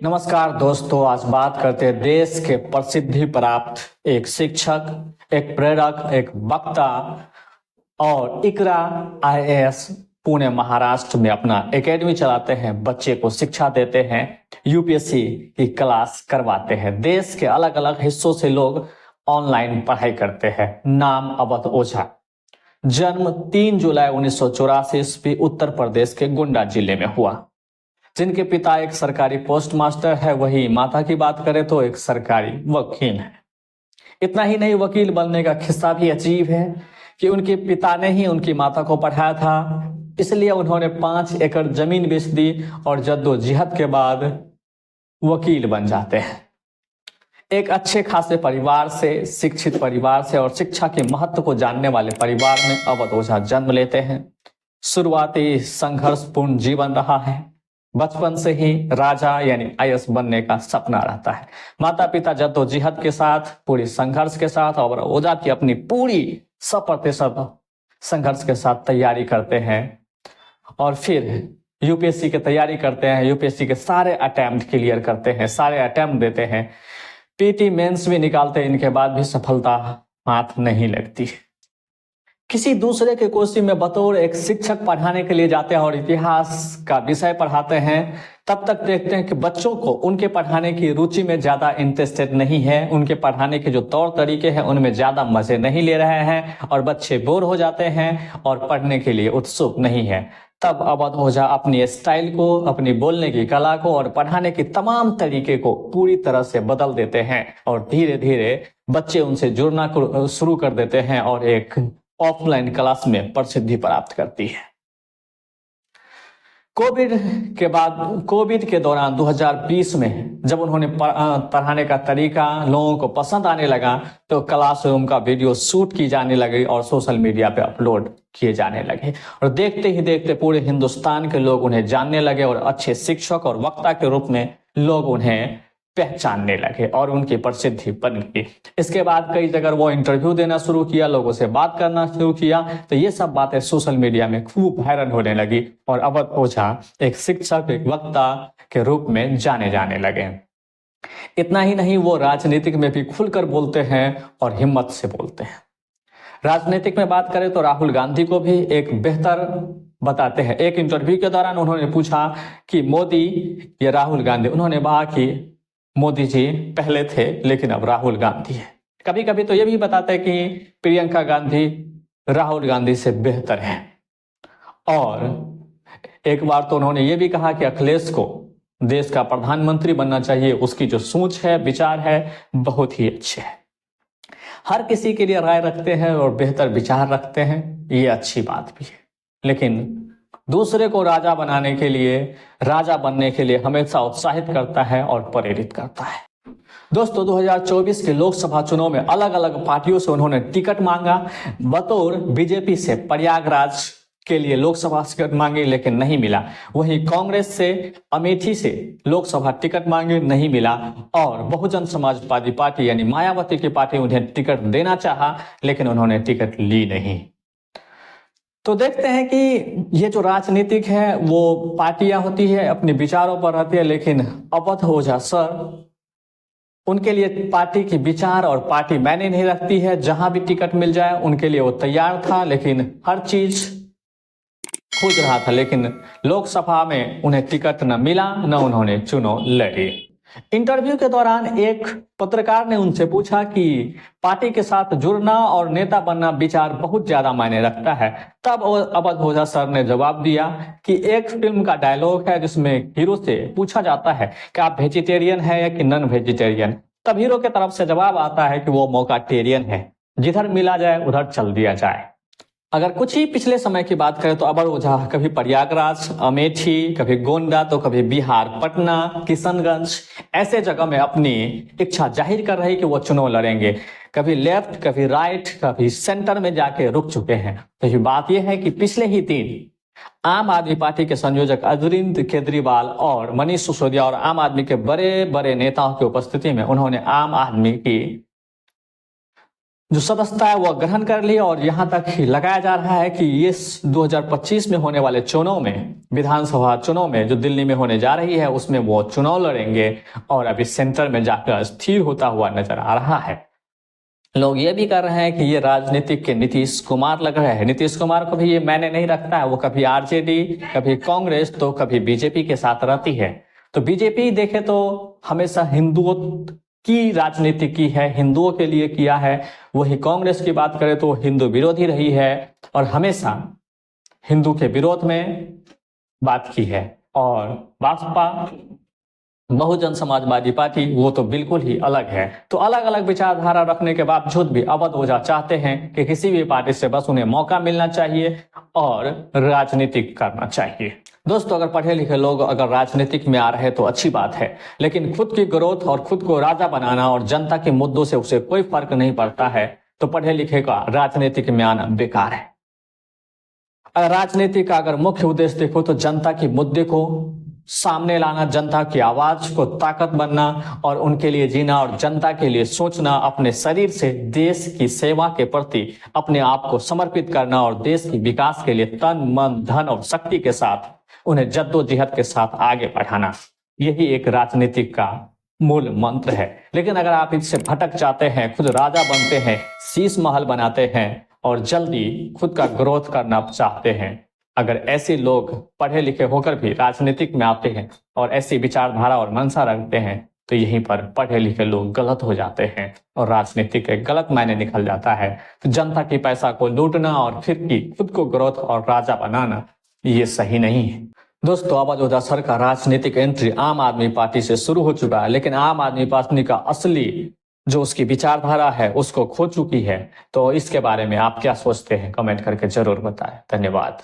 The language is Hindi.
नमस्कार दोस्तों, आज बात करते हैं देश के प्रसिद्धि प्राप्त एक शिक्षक, एक प्रेरक, एक वक्ता और इकरा आईएएस पुणे महाराष्ट्र में अपना एकेडमी चलाते हैं, बच्चे को शिक्षा देते हैं, यूपीएससी की क्लास करवाते हैं। देश के अलग अलग हिस्सों से लोग ऑनलाइन पढ़ाई करते हैं। नाम अवध ओझा। जन्म 3 जुलाई 1984 ईस्वी उत्तर प्रदेश के गोंडा जिले में हुआ। जिनके पिता एक सरकारी पोस्ट मास्टर है, वही माता की बात करें तो एक सरकारी वकील है। इतना ही नहीं, वकील बनने का किस्सा भी अजीब है कि उनके पिता ने ही उनकी माता को पढ़ाया था, इसलिए उन्होंने 5 एकड़ जमीन बेच दी और जद्दोजहद के बाद वकील बन जाते हैं। एक अच्छे खासे परिवार से, शिक्षित परिवार से और शिक्षा के महत्व को जानने वाले परिवार में अवध ओझा जन्म लेते हैं। शुरुआती संघर्षपूर्ण जीवन रहा है। बचपन से ही राजा यानी आईएएस बनने का सपना रहता है। माता पिता जद्दोजहद के साथ, पूरी संघर्ष के साथ और ओझा की अपनी पूरी 100% संघर्ष के साथ तैयारी करते हैं और फिर यूपीएससी की तैयारी करते हैं। यूपीएससी के सारे अटेम्प्ट क्लियर करते हैं, सारे अटेम्प्ट देते हैं, पीटी मेंस भी निकालते हैं। इनके बाद भी सफलता हाथ नहीं लगती। किसी दूसरे के कोचिंग में बतौर एक शिक्षक पढ़ाने के लिए जाते हैं और इतिहास का विषय पढ़ाते हैं। तब तक देखते हैं कि बच्चों को उनके पढ़ाने की रुचि में ज्यादा इंटरेस्टेड नहीं है, उनके पढ़ाने के जो तौर तरीके हैं उनमें ज्यादा मजे नहीं ले रहे हैं और बच्चे बोर हो जाते हैं और पढ़ने के लिए उत्सुक नहीं है। तब अवध ओझा अपनी स्टाइल को, अपनी बोलने की कला को और पढ़ाने की तमाम तरीके को पूरी तरह से बदल देते हैं और धीरे धीरे बच्चे उनसे जुड़ना शुरू कर देते हैं और एक ऑफलाइन क्लास में प्रसिद्धि प्राप्त करती है। कोविड के दौरान 2020 में जब उन्होंने पढ़ाने का तरीका लोगों को पसंद आने लगा तो क्लासरूम का वीडियो शूट की जाने लगी और सोशल मीडिया पे अपलोड किए जाने लगे और देखते ही देखते पूरे हिंदुस्तान के लोग उन्हें जानने लगे और अच्छे शिक्षक और वक्ता के रूप में लोग उन्हें पहचानने लगे और उनकी प्रसिद्धि बन गई। इसके बाद कई जगह वो इंटरव्यू देना शुरू किया, लोगों से बात करना शुरू किया, तो ये सब बातें सोशल मीडिया में खूब वायरल होने लगी और अवध ओझा एक शिक्षक, एक वक्ता के रूप में जाने जाने लगे। इतना ही नहीं, वो राजनीतिक में भी खुलकर बोलते हैं और हिम्मत से बोलते हैं। राजनीतिक में बात करें तो राहुल गांधी को भी एक बेहतर बताते हैं। एक इंटरव्यू के दौरान उन्होंने पूछा कि मोदी या राहुल गांधी, उन्होंने कहा कि मोदी जी पहले थे लेकिन अब राहुल गांधी है। कभी कभी तो ये भी बताते हैं कि प्रियंका गांधी राहुल गांधी से बेहतर है। और एक बार तो उन्होंने ये भी कहा कि अखिलेश को देश का प्रधानमंत्री बनना चाहिए, उसकी जो सोच है, विचार है, बहुत ही अच्छे है। हर किसी के लिए राय रखते हैं और बेहतर विचार रखते हैं, ये अच्छी बात भी है, लेकिन दूसरे को राजा बनाने के लिए, राजा बनने के लिए हमेशा उत्साहित करता है और प्रेरित करता है। दोस्तों, 2024 के लोकसभा चुनाव में अलग अलग पार्टियों से उन्होंने टिकट मांगा। बतौर बीजेपी से प्रयागराज के लिए लोकसभा टिकट मांगी लेकिन नहीं मिला। वहीं कांग्रेस से अमेठी से लोकसभा टिकट मांगी, नहीं मिला। और बहुजन समाजवादी पार्टी यानी मायावती की पार्टी उन्हें टिकट देना चाहा लेकिन उन्होंने टिकट ली नहीं। तो देखते हैं कि ये जो राजनीतिक है वो पार्टियां होती है, अपने विचारों पर रहती है, लेकिन अवध ओझा सर, उनके लिए पार्टी की विचार और पार्टी मायने नहीं रखती है। जहां भी टिकट मिल जाए उनके लिए वो तैयार था, लेकिन हर चीज खोज रहा था, लेकिन लोकसभा में उन्हें टिकट न मिला, न उन्होंने चुनाव लड़े। इंटरव्यू के दौरान एक पत्रकार ने उनसे पूछा कि पार्टी के साथ जुड़ना और नेता बनना विचार बहुत ज्यादा मायने रखता है। तब अवध ओझा सर ने जवाब दिया कि एक फिल्म का डायलॉग है जिसमें हीरो से पूछा जाता है कि आप वेजिटेरियन है या कि नॉन वेजिटेरियन। तब हीरो के तरफ से जवाब आता है कि वो मौकाटेरियन है, जिधर मिला जाए उधर चल दिया जाए। अगर कुछ ही पिछले समय की बात करें तो अवध ओझा कभी प्रयागराज, अमेठी, कभी गोंडा, तो कभी बिहार, पटना, किशनगंज, ऐसे जगह में अपनी इच्छा जाहिर कर रही कि वो चुनाव लड़ेंगे। कभी लेफ्ट, कभी राइट, कभी सेंटर में जाके रुक चुके हैं। तो ये बात यह है कि पिछले ही दिन आम आदमी पार्टी के संयोजक अरविंद केजरीवाल और मनीष सिसोदिया और आम आदमी के बड़े बड़े नेताओं की उपस्थिति में उन्होंने आम आदमी की जो सदस्यता है वह ग्रहण कर ली और यहाँ तक ही लगाया जा रहा है कि ये 2025 में होने वाले चुनाव में, विधानसभा चुनाव में जो दिल्ली में होने जा रही है, उसमें वो चुनाव लड़ेंगे और अभी सेंटर में जाकर स्थिर होता हुआ नजर आ रहा है। लोग ये भी कर रहे हैं कि ये राजनीतिक के नीतीश कुमार लग रहे हैं। नीतीश कुमार को भी ये मायने नहीं रखता है, वो कभी आरजेडी, कभी कांग्रेस तो कभी बीजेपी के साथ रहती है। तो बीजेपी देखे तो हमेशा हिंदुओं की राजनीति की है, हिंदुओं के लिए किया है। वही कांग्रेस की बात करें तो हिंदू विरोधी रही है और हमेशा हिंदू के विरोध में बात की है। और भाजपा, बहुजन समाजवादी पार्टी, वो तो बिल्कुल ही अलग है। तो अलग अलग विचारधारा रखने के बावजूद भी अवध ओझा चाहते हैं कि किसी भी पार्टी से बस उन्हें मौका मिलना चाहिए और राजनीतिक करना चाहिए। दोस्तों, अगर पढ़े लिखे लोग अगर राजनीतिक में आ रहे तो अच्छी बात है, लेकिन खुद की ग्रोथ और खुद को राजा बनाना और जनता के मुद्दों से उसे कोई फर्क नहीं पड़ता है, तो पढ़े लिखे का राजनीतिक में आना बेकार है। अगर राजनीति का अगर मुख्य उद्देश्य देखो तो जनता के मुद्दे को सामने लाना, जनता की आवाज को ताकत बनना और उनके लिए जीना और जनता के लिए सोचना, अपने शरीर से देश की सेवा के प्रति अपने आप को समर्पित करना और देश की विकास के लिए तन मन धन और शक्ति के साथ उन्हें जद्दोजहद के साथ आगे बढ़ाना, यही एक राजनीतिक का मूल मंत्र है। लेकिन अगर आप इससे भटक जाते हैं, खुद राजा बनते हैं, शीश महल बनाते हैं और जल्दी खुद का ग्रोथ करना चाहते हैं, अगर ऐसे लोग पढ़े लिखे होकर भी राजनीतिक में आते हैं और ऐसी विचारधारा और मंशा रखते हैं, तो यहीं पर पढ़े लिखे लोग गलत हो जाते हैं और राजनीति के गलत मायने निकल जाता है। तो जनता की पैसा को लूटना और फिर की खुद को ग्रोथ और राजा बनाना, ये सही नहीं है। दोस्तों, अवध ओझा सर का राजनीतिक एंट्री आम आदमी पार्टी से शुरू हो चुका है, लेकिन आम आदमी पार्टी का असली जो उसकी विचारधारा है उसको खो चुकी है। तो इसके बारे में आप क्या सोचते हैं, कमेंट करके जरूर बताएं। धन्यवाद।